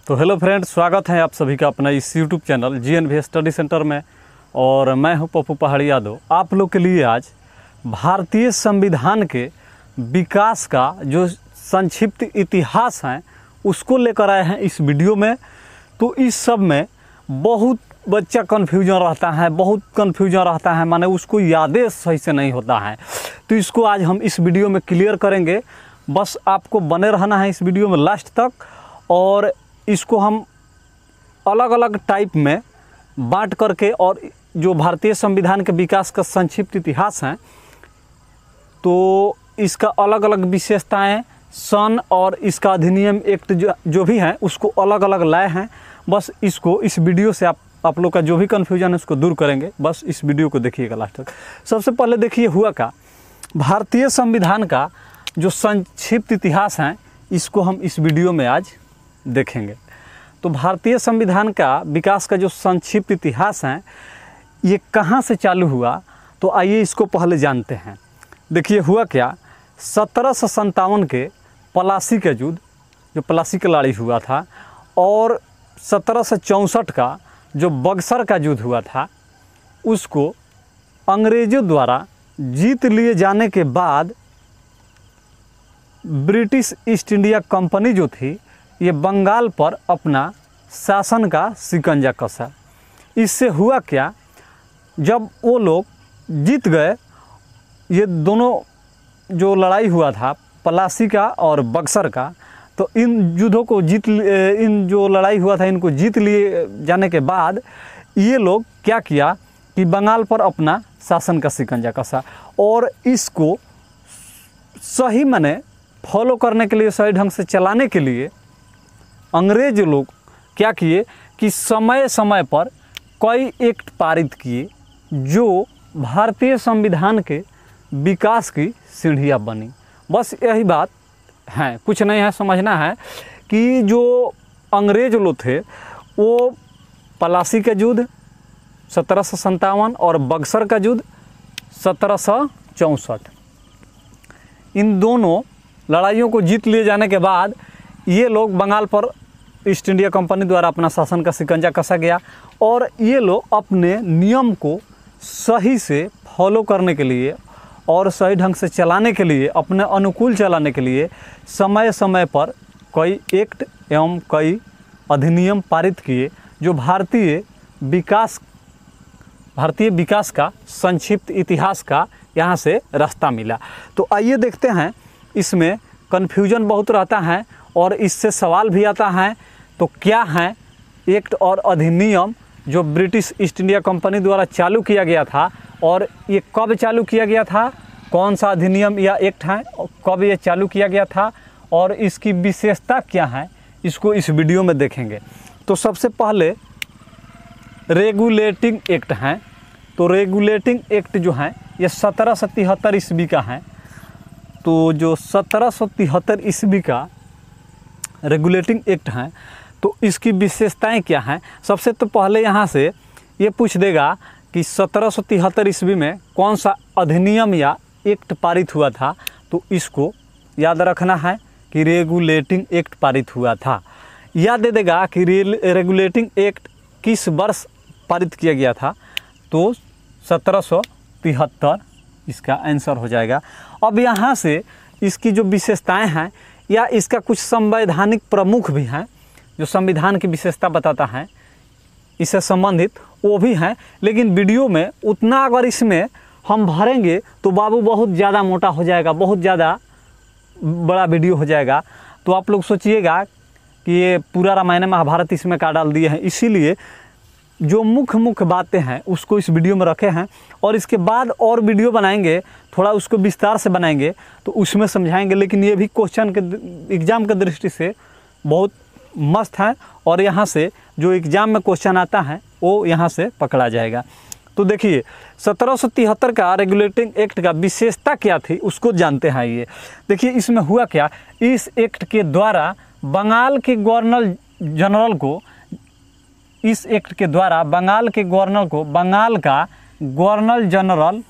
तो hello friends, स्वागत है आप सभी का अपना इस YouTube channel GNV study centre में। और मैं हूं पप्पू पहाड़ी यादव। आप लोग के लिए आज भारतीय संविधान के विकास का जो संक्षिप्त इतिहास है उसको लेकर आए हैं इस वीडियो में। तो इस सब में बहुत बच्चा कन्फ्यूजन रहता है, माने उसको यादें सही से नहीं होता है। तो इसको आज हम इस वीडियो में क्लियर करेंगे। बस आपको बने रहना है इस वीडियो में लास्ट तक। और इसको हम अलग अलग टाइप में बांट करके, और जो भारतीय संविधान के विकास का संक्षिप्त इतिहास है तो इसका अलग अलग विशेषताएं, सन और इसका अधिनियम एक्ट जो भी हैं उसको अलग अलग लाए हैं। बस इसको इस वीडियो से आप लोग का जो भी कन्फ्यूजन है उसको दूर करेंगे। बस इस वीडियो को देखिएगा लास्ट तक। सबसे पहले देखिए हुआ का भारतीय संविधान का जो संक्षिप्त इतिहास है इसको हम इस वीडियो में आज देखेंगे। तो भारतीय संविधान का विकास का जो संक्षिप्त इतिहास है ये कहाँ से चालू हुआ, तो आइए इसको पहले जानते हैं। देखिए हुआ क्या, 1757 के पलासी का युद्ध, जो पलासी की लड़ाई हुआ था, और 1764 का जो बक्सर का युद्ध हुआ था उसको अंग्रेज़ों द्वारा जीत लिए जाने के बाद ब्रिटिश ईस्ट इंडिया कंपनी जो थी ये बंगाल पर अपना शासन का शिकंजा कसा। इससे हुआ क्या, जब वो लोग जीत गए, ये दोनों जो लड़ाई हुआ था पलासी का और बक्सर का, तो इन युद्धों को इन जो लड़ाई हुआ था इनको जीत लिए जाने के बाद ये लोग क्या किया कि बंगाल पर अपना शासन का शिकंजा कसा। और इसको सही माने फॉलो करने के लिए, सही ढंग से चलाने के लिए अंग्रेज लोग क्या किए कि समय समय पर कई एक्ट पारित किए जो भारतीय संविधान के विकास की सीढ़ियाँ बनी। बस यही बात है, कुछ नहीं है। समझना है कि जो अंग्रेज लोग थे वो पलासी का युद्ध 1757 और बक्सर का युद्ध 1764, इन दोनों लड़ाइयों को जीत लिए जाने के बाद ये लोग बंगाल पर ईस्ट इंडिया कंपनी द्वारा अपना शासन का शिकंजा कसा गया। और ये लोग अपने नियम को सही से फॉलो करने के लिए और सही ढंग से चलाने के लिए, अपने अनुकूल चलाने के लिए समय समय पर कई एक्ट एवं कई अधिनियम पारित किए जो भारतीय विकास का संक्षिप्त इतिहास का यहाँ से रास्ता मिला। तो आइए देखते हैं। इसमें कन्फ्यूजन बहुत रहता है और इससे सवाल भी आता है, तो क्या है एक्ट और अधिनियम जो ब्रिटिश ईस्ट इंडिया कंपनी द्वारा चालू किया गया था, और ये कब चालू किया गया था, कौन सा अधिनियम या एक्ट है, कब ये चालू किया गया था और इसकी विशेषता क्या है, इसको इस वीडियो में देखेंगे। तो सबसे पहले रेगुलेटिंग एक्ट हैं। तो रेगुलेटिंग एक्ट जो है ये 1773 ईस्वी का है। तो जो 1773 ईस्वी का रेगुलेटिंग एक्ट है तो इसकी विशेषताएं क्या हैं। सबसे तो पहले यहाँ से ये पूछ देगा कि 1773 ईस्वी में कौन सा अधिनियम या एक्ट पारित हुआ था, तो इसको याद रखना है कि रेगुलेटिंग एक्ट पारित हुआ था। याद दे देगा कि रेगुलेटिंग एक्ट किस वर्ष पारित किया गया था, तो 1773 इसका आंसर हो जाएगा। अब यहाँ से इसकी जो विशेषताएं हैं या इसका कुछ संवैधानिक प्रमुख भी हैं जो संविधान की विशेषता बताता है, इससे संबंधित वो भी हैं। लेकिन वीडियो में उतना अगर इसमें हम भरेंगे तो बाबू बहुत ज़्यादा मोटा हो जाएगा, बहुत ज़्यादा बड़ा वीडियो हो जाएगा। तो आप लोग सोचिएगा कि ये पूरा रामायण महाभारत इसमें का डाल दिए हैं। इसीलिए जो मुख्य बातें हैं उसको इस वीडियो में रखे हैं, और इसके बाद और वीडियो बनाएंगे, थोड़ा उसको विस्तार से बनाएंगे तो उसमें समझाएंगे। लेकिन ये भी क्वेश्चन के एग्ज़ाम के दृष्टि से बहुत मस्त है, और यहाँ से जो एग्ज़ाम में क्वेश्चन आता है वो यहाँ से पकड़ा जाएगा। तो देखिए 1773 का रेगुलेटिंग एक्ट का विशेषता क्या थी उसको जानते हैं। ये देखिए इसमें हुआ क्या, इस एक्ट के द्वारा बंगाल के गवर्नर जनरल को, इस एक्ट के द्वारा बंगाल के गवर्नर को बंगाल का गवर्नर जनरल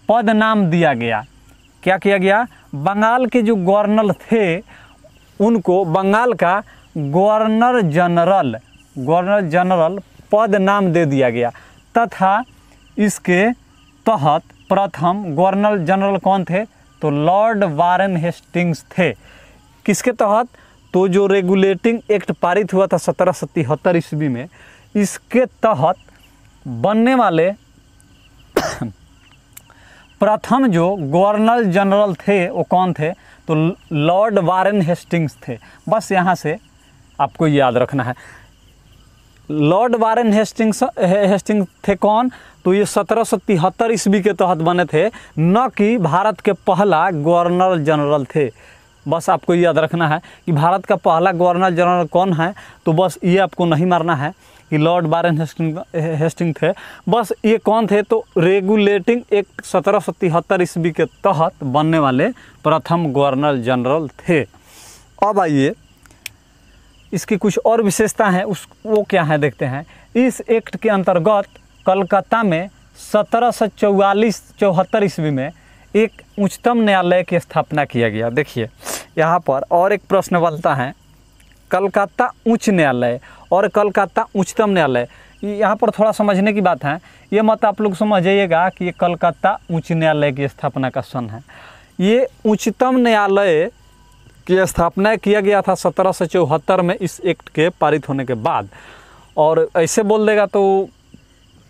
पद नाम दिया गया। क्या किया गया, बंगाल के जो गवर्नर थे उनको बंगाल का गवर्नर जनरल पद नाम दे दिया गया तथा इसके तहत प्रथम गवर्नर जनरल कौन थे? तो लॉर्ड वारेन हेस्टिंग्स थे। किसके तहत? तो जो रेगुलेटिंग एक्ट पारित हुआ था 1773 ईस्वी में, इसके तहत बनने वाले प्रथम जो गवर्नर जनरल थे वो कौन थे? तो लॉर्ड वारेन हेस्टिंग्स थे। बस यहाँ से आपको याद रखना है। लॉर्ड वारेन हेस्टिंग्स थे कौन? तो ये 1773 ईस्वी के तहत बने थे, न कि भारत के पहला गवर्नर जनरल थे। बस आपको याद रखना है कि भारत का पहला गवर्नर जनरल कौन है, तो बस ये आपको नहीं मारना है कि लॉर्ड वारेन हेस्टिंग थे। बस ये कौन थे? तो रेगुलेटिंग एक्ट 1773 ईस्वी के तहत बनने वाले प्रथम गवर्नर जनरल थे। अब आइए इसकी कुछ और विशेषता हैं, वो क्या है देखते हैं। इस एक्ट के अंतर्गत कलकत्ता में 1774 ईस्वी में एक उच्चतम न्यायालय की स्थापना किया गया। देखिए यहाँ पर और एक प्रश्न बनता है, कलकत्ता उच्च न्यायालय और कलकत्ता उच्चतम न्यायालय, यहाँ पर थोड़ा समझने की बात है। ये मत आप लोग समझिएगा कि ये कलकत्ता उच्च न्यायालय की स्थापना का सन है। ये उच्चतम न्यायालय की स्थापना किया गया था 1774 में इस एक्ट के पारित होने के बाद। और ऐसे बोल देगा तो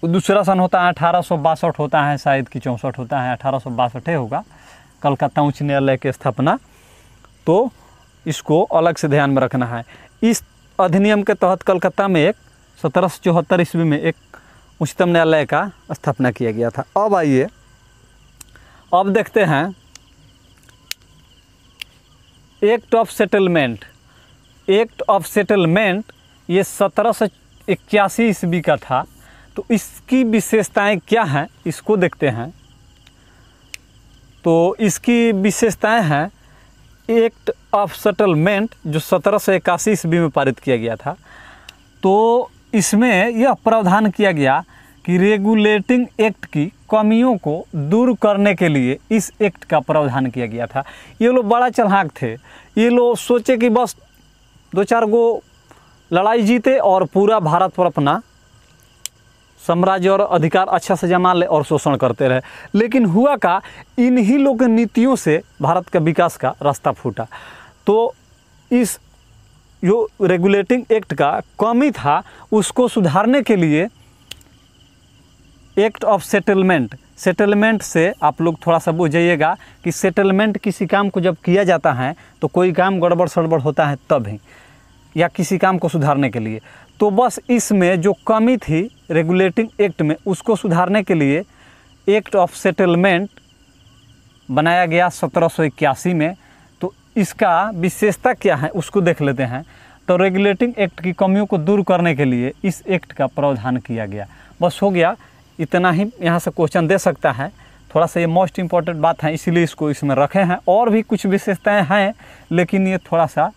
दूसरा सन होता है 1862 होता है, शायद कि 64 होता है, 1862 होगा कलकत्ता उच्च न्यायालय की स्थापना। तो इसको अलग से ध्यान में रखना है। इस अधिनियम के तहत कलकत्ता में एक 1774 ईस्वी में एक उच्चतम न्यायालय का स्थापना किया गया था। अब आइए अब देखते हैं act of settlement. Act of settlement ये 1781 ईस्वी का था। तो इसकी विशेषताएं क्या हैं इसको देखते हैं। तो इसकी विशेषताएं हैं, एक्ट ऑफ सेटलमेंट जो 1781 ईस्वी में पारित किया गया था, तो इसमें यह प्रावधान किया गया कि रेगुलेटिंग एक्ट की कमियों को दूर करने के लिए इस एक्ट का प्रावधान किया गया था। ये लोग बड़ा चालाक थे। ये लोग सोचे कि बस 2-4 गो लड़ाई जीते और पूरा भारत पर अपना साम्राज्य और अधिकार अच्छा से जमा ले और शोषण करते रहे। लेकिन हुआ का, इन्हीं लोग की नीतियों से भारत का विकास का रास्ता फूटा। तो इस जो रेगुलेटिंग एक्ट का कमी था उसको सुधारने के लिए एक्ट ऑफ सेटलमेंट, सेटलमेंट से आप लोग थोड़ा सा बुझ जाइएगा कि सेटलमेंट किसी काम को जब किया जाता है तो कोई काम गड़बड़ सड़बड़ होता है तब ही, या किसी काम को सुधारने के लिए। तो बस इसमें जो कमी थी रेगुलेटिंग एक्ट में उसको सुधारने के लिए एक्ट ऑफ सेटलमेंट बनाया गया 1781 में। तो इसका विशेषता क्या है उसको देख लेते हैं। तो रेगुलेटिंग एक्ट की कमियों को दूर करने के लिए इस एक्ट का प्रावधान किया गया। बस हो गया, इतना ही यहाँ से क्वेश्चन दे सकता है। थोड़ा सा ये मोस्ट इम्पॉर्टेंट बात है इसीलिए इसको इसमें रखे हैं। और भी कुछ विशेषताएं हैं लेकिन ये थोड़ा सा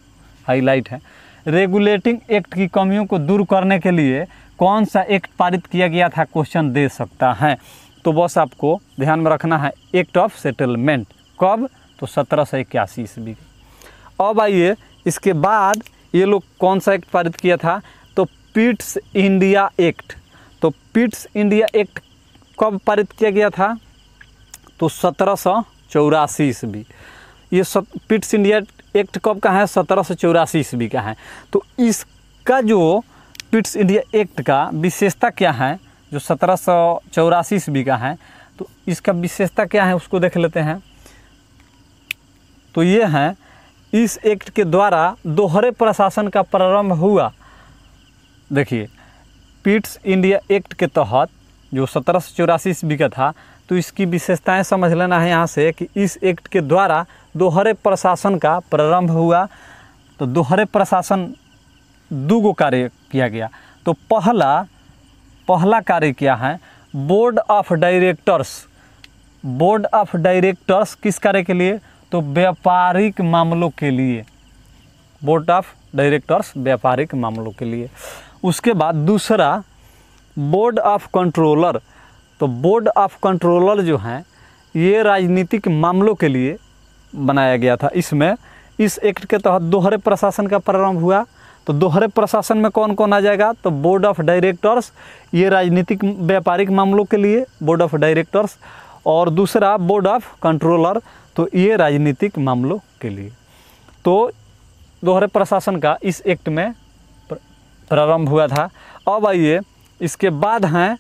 हाईलाइट है। रेगुलेटिंग एक्ट की कमियों को दूर करने के लिए कौन सा एक्ट पारित किया गया था क्वेश्चन दे सकता है। तो बस आपको ध्यान में रखना है एक्ट ऑफ सेटलमेंट। कब? तो 1781 ईस्वी। अब आइए इसके बाद ये लोग कौन सा एक्ट पारित किया था? तो पिट्स इंडिया एक्ट। तो पिट्स इंडिया एक्ट कब पारित किया गया था? तो 1784 ईस्वी। ये पिट्स इंडिया एक्ट कब का है? 1784 ईस्वी का है। तो इसका जो पिट्स इंडिया एक्ट का विशेषता क्या है जो 1784 ईस्वी का है, तो इसका विशेषता क्या है उसको देख लेते हैं। तो ये है, इस एक्ट के द्वारा दोहरे प्रशासन का प्रारंभ हुआ। देखिए पिट्स इंडिया एक्ट के तहत जो 1784 ईस्वी का था, तो इसकी विशेषताएं समझ लेना है यहाँ से कि इस एक्ट के द्वारा दोहरे प्रशासन का प्रारंभ हुआ। तो दोहरे प्रशासन दो कार्य किया गया। तो पहला कार्य क्या है? Board of directors. Board of directors किस कार्य के लिए? तो व्यापारिक मामलों के लिए। बोर्ड ऑफ डायरेक्टर्स व्यापारिक मामलों के लिए। उसके बाद दूसरा बोर्ड ऑफ कंट्रोलर। तो बोर्ड ऑफ कंट्रोलर जो हैं ये राजनीतिक मामलों के लिए बनाया गया था। इसमें इस एक्ट के तहत दोहरे प्रशासन का प्रारंभ हुआ। तो दोहरे प्रशासन में कौन कौन आ जाएगा? तो बोर्ड ऑफ डायरेक्टर्स, ये राजनीतिक व्यापारिक मामलों के लिए बोर्ड ऑफ डायरेक्टर्स, और दूसरा बोर्ड ऑफ कंट्रोलर, तो ये राजनीतिक मामलों के लिए। तो दोहरे प्रशासन का इस एक्ट में प्रारंभ हुआ था। अब आइए इसके बाद हैं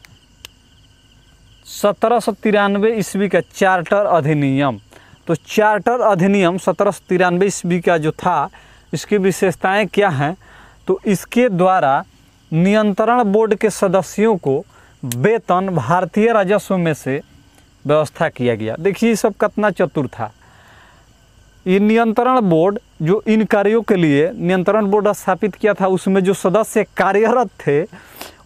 1793 ईस्वी का चार्टर अधिनियम। तो चार्टर अधिनियम 1793 ईस्वी का जो था, इसकी विशेषताएं क्या हैं? तो इसके द्वारा नियंत्रण बोर्ड के सदस्यों को वेतन भारतीय राजस्व में से व्यवस्था किया गया। देखिए ये सब कितना चतुर था। ये नियंत्रण बोर्ड जो इन कार्यों के लिए नियंत्रण बोर्ड स्थापित किया था, उसमें जो सदस्य कार्यरत थे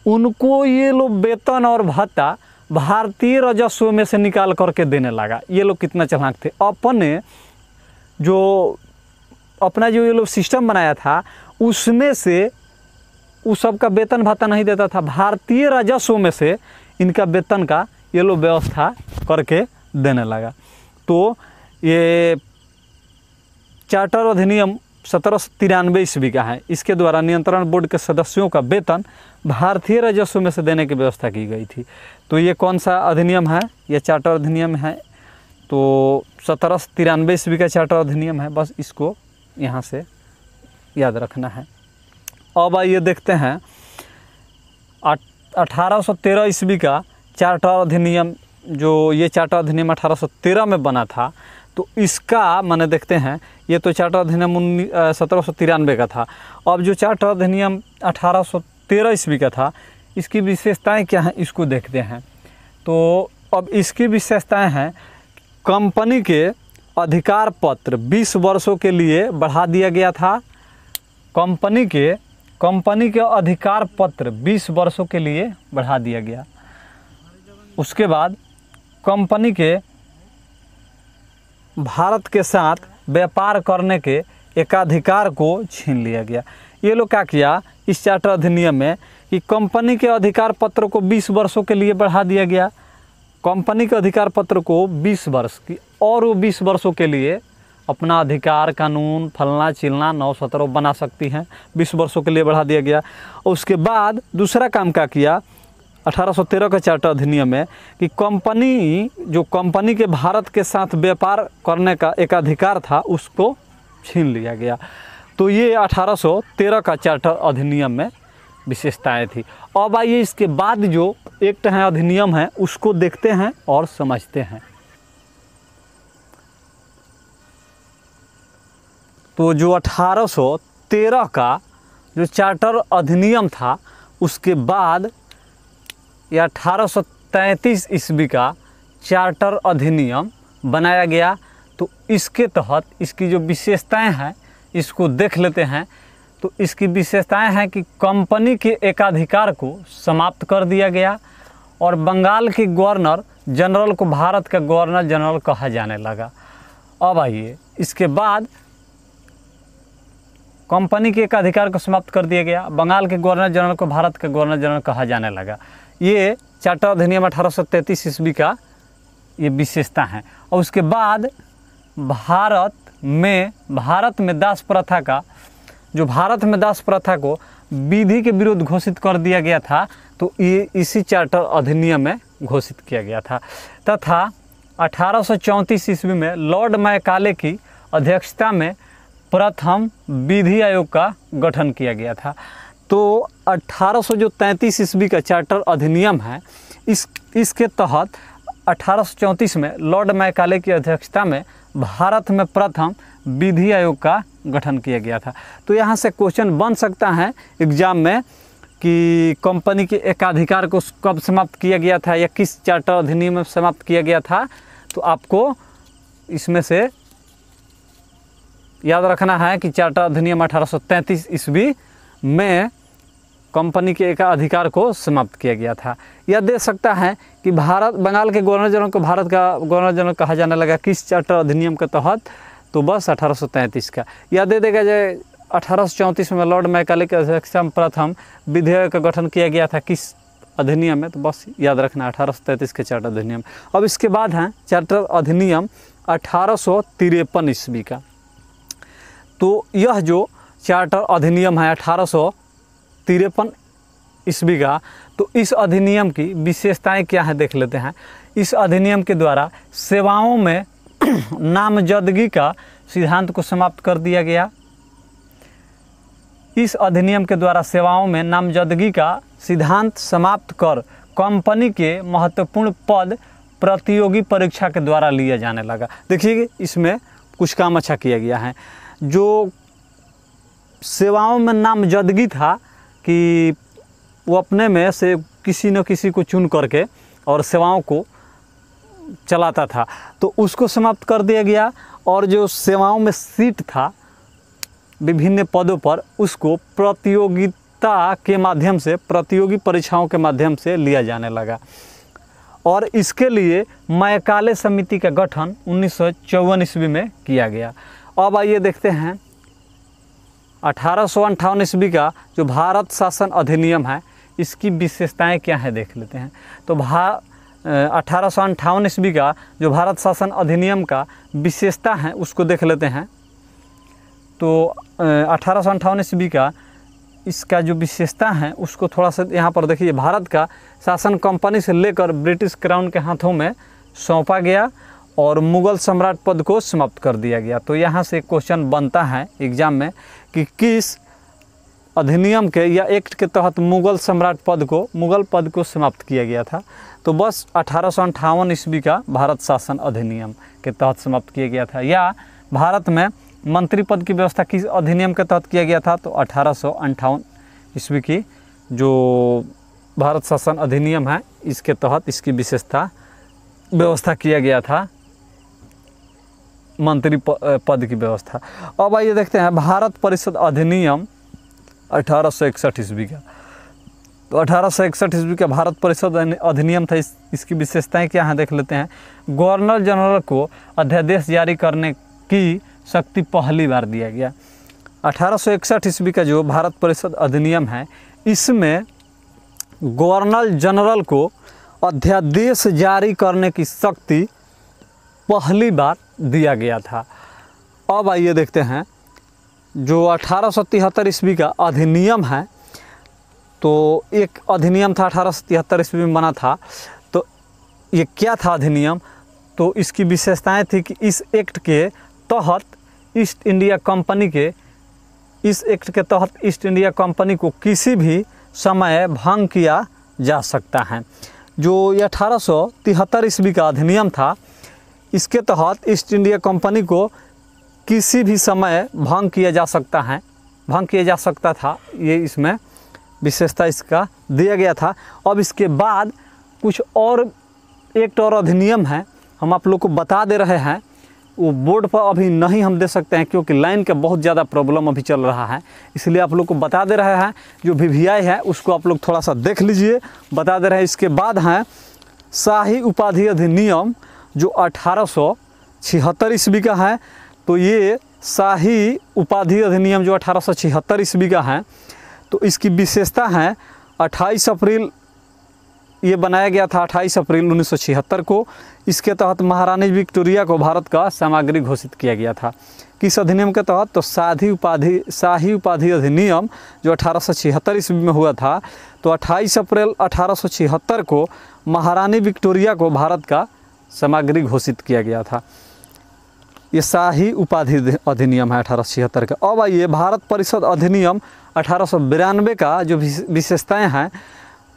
उनको ये लोग वेतन और भत्ता भारतीय राजस्व में से निकाल करके देने लगा। ये लोग कितना चालाक थे। अपना जो ये लोग सिस्टम बनाया था उसमें से उस सब का वेतन भत्ता नहीं देता था, भारतीय राजस्व में से इनका वेतन का ये लोग व्यवस्था करके देने लगा। तो ये चार्टर अधिनियम 1793 ईस्वी का है। इसके द्वारा नियंत्रण बोर्ड के सदस्यों का वेतन भारतीय राजस्व में से देने की व्यवस्था की गई थी। तो ये कौन सा अधिनियम है? ये चार्टर अधिनियम है। तो 1793 ईस्वी का चार्टर अधिनियम है, बस इसको यहाँ से याद रखना है। अब आइए देखते हैं 1813 ईस्वी का चार्टर अधिनियम। जो ये चार्टर अधिनियम 1813 में बना था, तो इसका माने देखते हैं। ये तो चार्टर अधिनियम 1793 का था। अब जो चार्टर अधिनियम 1813 ईस्वी का था, इसकी विशेषताएं क्या हैं इसको देखते हैं। तो अब इसकी विशेषताएं हैं, कंपनी के अधिकार पत्र 20 वर्षों के लिए बढ़ा दिया गया था। कंपनी के अधिकार पत्र 20 वर्षों के लिए बढ़ा दिया गया। उसके बाद कंपनी के भारत के साथ व्यापार करने के एकाधिकार को छीन लिया गया। ये लोग क्या किया इस चार्टर अधिनियम में कि कंपनी के अधिकार पत्र को 20 वर्षों के लिए बढ़ा दिया गया। कंपनी के अधिकार पत्र को 20 वर्ष की, और वो 20 वर्षों के लिए अपना अधिकार कानून फलना चिलना 9-17 बना सकती हैं। 20 वर्षों के लिए बढ़ा दिया गया। और उसके बाद दूसरा काम क्या किया 1813 का चार्टर अधिनियम में कि कंपनी के भारत के साथ व्यापार करने का एक अधिकार था, उसको छीन लिया गया। तो ये 1813 का चार्टर अधिनियम में विशेषताएं थी। अब आइए इसके बाद जो एक्ट है अधिनियम है उसको देखते हैं और समझते हैं। तो जो 1813 का जो चार्टर अधिनियम था, उसके बाद यह 1833 ईस्वी का चार्टर अधिनियम बनाया गया। तो इसके तहत इसकी जो विशेषताएं हैं इसको देख लेते हैं। तो इसकी विशेषताएं हैं कि कंपनी के एकाधिकार को समाप्त कर दिया गया और बंगाल के गवर्नर जनरल को भारत का गवर्नर जनरल कहा जाने लगा। अब आइए इसके बाद कंपनी के एकाधिकार को समाप्त कर दिया गया, बंगाल के गवर्नर जनरल को भारत का गवर्नर जनरल कहा जाने लगा। ये चार्टर अधिनियम 1833 ईस्वी का ये विशेषता है। और उसके बाद भारत में दास प्रथा को विधि के विरुद्ध घोषित कर दिया गया था। तो ये इसी चार्टर अधिनियम में घोषित किया गया था। तथा 1834 ईस्वी में लॉर्ड मैकाले की अध्यक्षता में प्रथम विधि आयोग का गठन किया गया था। तो 1833 ईस्वी का चार्टर अधिनियम है, इसके तहत 1834 में लॉर्ड मैकाले की अध्यक्षता में भारत में प्रथम विधि आयोग का गठन किया गया था। तो यहाँ से क्वेश्चन बन सकता है एग्जाम में कि कंपनी के एकाधिकार को कब समाप्त किया गया था या किस चार्टर अधिनियम में समाप्त किया गया था। तो आपको इसमें से याद रखना है कि चार्टर अधिनियम 1833 ईस्वी में कंपनी के एकाधिकार को समाप्त किया गया था। यह दे सकता है कि बंगाल के गवर्नर जनरल को भारत का गवर्नर जनरल कहा जाने लगा किस चार्टर अधिनियम के तहत। तो बस 1833 का यह दे देगा जो 1834 में लॉर्ड मैकाले के अध्यक्षता में प्रथम विधि आयोग का गठन किया गया था किस अधिनियम में। तो बस याद रखना 1833 के चार्टर अधिनियम। अब इसके बाद है चार्टर अधिनियम 1853 ईस्वी का। तो यह जो चार्टर अधिनियम है 1853 ईस्वी का, तो इस अधिनियम की विशेषताएं क्या है देख लेते हैं। इस अधिनियम के द्वारा सेवाओं में नामजदगी का सिद्धांत को समाप्त कर दिया गया। इस अधिनियम के द्वारा सेवाओं में नामजदगी का सिद्धांत समाप्त कर कंपनी के महत्वपूर्ण पद प्रतियोगी परीक्षा के द्वारा लिया जाने लगा। देखिए इसमें कुछ काम अच्छा किया गया है। जो सेवाओं में नामजदगी था कि वो अपने में से किसी न किसी को चुन करके और सेवाओं को चलाता था, तो उसको समाप्त कर दिया गया। और जो सेवाओं में सीट था विभिन्न पदों पर, उसको प्रतियोगिता के माध्यम से, प्रतियोगी परीक्षाओं के माध्यम से लिया जाने लगा। और इसके लिए मैकाले समिति का गठन 1954 ईस्वी में किया गया। अब आइए देखते हैं 1858 ईस्वी का जो भारत शासन अधिनियम है, इसकी विशेषताएं क्या है देख लेते हैं। तो 1858 ईस्वी का जो भारत शासन अधिनियम का विशेषता है उसको देख लेते हैं। तो 1858 ईस्वी का इसका जो विशेषता है उसको थोड़ा सा यहाँ पर देखिए। भारत का शासन कंपनी से लेकर ब्रिटिश क्राउन के हाथों में सौंपा गया और मुग़ल सम्राट पद को समाप्त कर दिया गया। तो यहाँ से क्वेश्चन बनता है एग्जाम में कि किस अधिनियम के या एक्ट के तहत मुग़ल सम्राट पद को, मुग़ल पद को समाप्त किया गया था। तो बस 1858 ईस्वी का भारत शासन अधिनियम के तहत समाप्त किया गया था। या भारत में मंत्री पद की व्यवस्था किस अधिनियम के तहत किया गया था, तो 1858 ईस्वी की जो भारत शासन अधिनियम है इसके तहत इसकी विशेषता व्यवस्था किया गया था, मंत्री पद की व्यवस्था। अब आइए देखते हैं भारत परिषद अधिनियम 1861 ईस्वी का। तो 1861 ईस्वी का भारत परिषद अधिनियम था। इसकी विशेषताएं क्या हैं देख लेते हैं। गवर्नर जनरल को अध्यादेश जारी करने की शक्ति पहली बार दिया गया। 1861 ईस्वी का जो भारत परिषद अधिनियम है, इसमें गवर्नर जनरल को अध्यादेश जारी करने की शक्ति पहली बार दिया गया था। अब आइए देखते हैं जो 1873 ईस्वी का अधिनियम है, तो एक अधिनियम था 1873 ईस्वी में बना था। तो ये क्या था अधिनियम, तो इसकी विशेषताएं थी कि इस एक्ट के तहत ईस्ट इंडिया कंपनी के, इस एक्ट के तहत ईस्ट इंडिया कंपनी को किसी भी समय भंग किया जा सकता है। जो ये 1873 ईस्वी का अधिनियम था, इसके तहत ईस्ट इंडिया कंपनी को किसी भी समय भंग किया जा सकता है, भंग किया जा सकता था। ये इसमें विशेषता इसका दिया गया था। अब इसके बाद कुछ और एक्ट और अधिनियम है, हम आप लोग को बता दे रहे हैं। वो बोर्ड पर अभी नहीं हम दे सकते हैं क्योंकि लाइन का बहुत ज़्यादा प्रॉब्लम अभी चल रहा है, इसलिए आप लोग को बता दे रहे हैं। जो VVI है उसको आप लोग थोड़ा सा देख लीजिए, बता दे रहे हैं। इसके बाद हैं शाही उपाधि अधिनियम जो 1876 ईस्वी का है। तो ये शाही उपाधि अधिनियम जो 1876 ईस्वी का है, तो इसकी विशेषता है 28 अप्रैल ये बनाया गया था, 28 अप्रैल 1976 को। इसके तहत महारानी विक्टोरिया को भारत का सामग्री घोषित किया गया था। किस अधिनियम के तहत, तो शाही उपाधि अधिनियम जो 1876 ईस्वी में हुआ था। तो 28 अप्रैल 1876 को महारानी विक्टोरिया को भारत का सामग्री घोषित किया गया था। ये शाही उपाधि अधिनियम है 1876 का। अब आइए भारत परिषद अधिनियम 1892 का जो विशेषताएं हैं,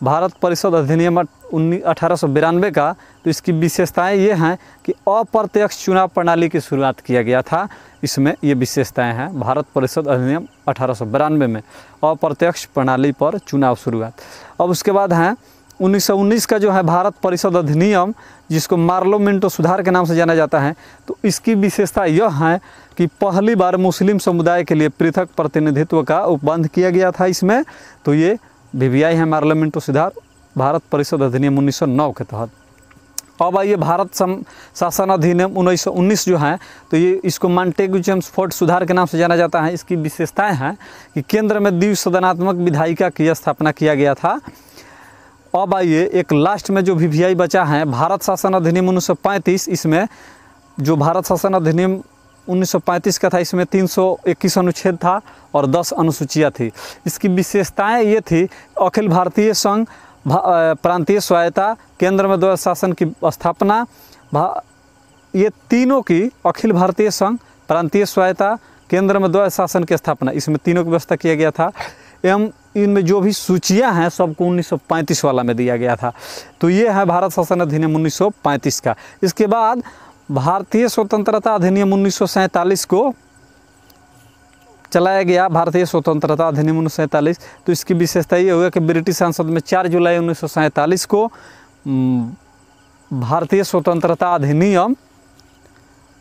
भारत परिषद अधिनियम 1892 का, तो इसकी विशेषताएं ये हैं कि अप्रत्यक्ष चुनाव प्रणाली की शुरुआत किया गया था। इसमें ये विशेषताएं हैं भारत परिषद अधिनियम 1892 में, अप्रत्यक्ष प्रणाली पर चुनाव शुरुआत। अब उसके बाद हैं 1919 का जो है भारत परिषद अधिनियम, जिसको मार्लो मिंटो सुधार के नाम से जाना जाता है। तो इसकी विशेषता यह है कि पहली बार मुस्लिम समुदाय के लिए पृथक प्रतिनिधित्व का उपबंध किया गया था इसमें। तो ये VVI है मार्लो मिंटो सुधार भारत परिषद अधिनियम 1909 के तहत। अब आइए भारत शासन अधिनियम 1919 जो है, तो ये इसको मांटेग्यू चेम्सफोर्ड सुधार के नाम से जाना जाता है। इसकी विशेषताएं हैं कि केंद्र में द्विसदनात्मक विधायिका की स्थापना किया गया था। अब आइए एक लास्ट में जो VVI बचा है, भारत शासन अधिनियम 1935। इसमें जो भारत शासन अधिनियम 1935 का था। इसमें 321 अनुच्छेद था और 10 अनुसूचियाँ थी। इसकी विशेषताएं ये थी, अखिल भारतीय संघ, प्रांतीय स्वायत्ता, केंद्र में द्वैध शासन की स्थापना, ये तीनों की, अखिल भारतीय संघ, प्रांतीय स्वायत्ता, केंद्र में द्वैध शासन की स्थापना, इसमें तीनों की व्यवस्था किया गया था। एवं इनमें जो भी सूचियां हैं सबको 1935 वाला में दिया गया था। तो ये है भारत शासन अधिनियम 1935 का। इसके बाद भारतीय स्वतंत्रता अधिनियम 1947 को चलाया गया, भारतीय स्वतंत्रता अधिनियम 1947। तो इसकी विशेषता ये होगा कि ब्रिटिश संसद में 4 जुलाई 1947 को भारतीय स्वतंत्रता अधिनियम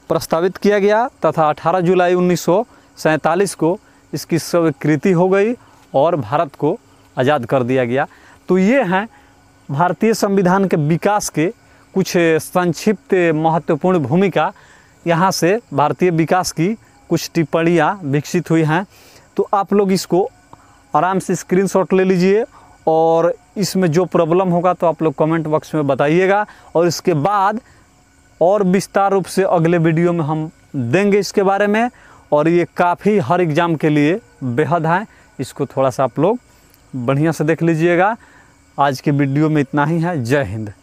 प्रस्तावित किया गया तथा 18 जुलाई 1947 को इसकी स्वीकृति हो गई और भारत को आज़ाद कर दिया गया। तो ये हैं भारतीय संविधान के विकास के कुछ संक्षिप्त महत्वपूर्ण भूमिका। यहाँ से भारतीय विकास की कुछ टिप्पणियाँ विकसित हुई हैं। तो आप लोग इसको आराम से स्क्रीनशॉट ले लीजिए और इसमें जो प्रॉब्लम होगा तो आप लोग कमेंट बॉक्स में बताइएगा, और इसके बाद और विस्तार रूप से अगले वीडियो में हम देंगे इसके बारे में। और ये काफ़ी हर एग्ज़ाम के लिए बेहद है, इसको थोड़ा सा आप लोग बढ़िया से देख लीजिएगा। आज के वीडियो में इतना ही है। जय हिंद।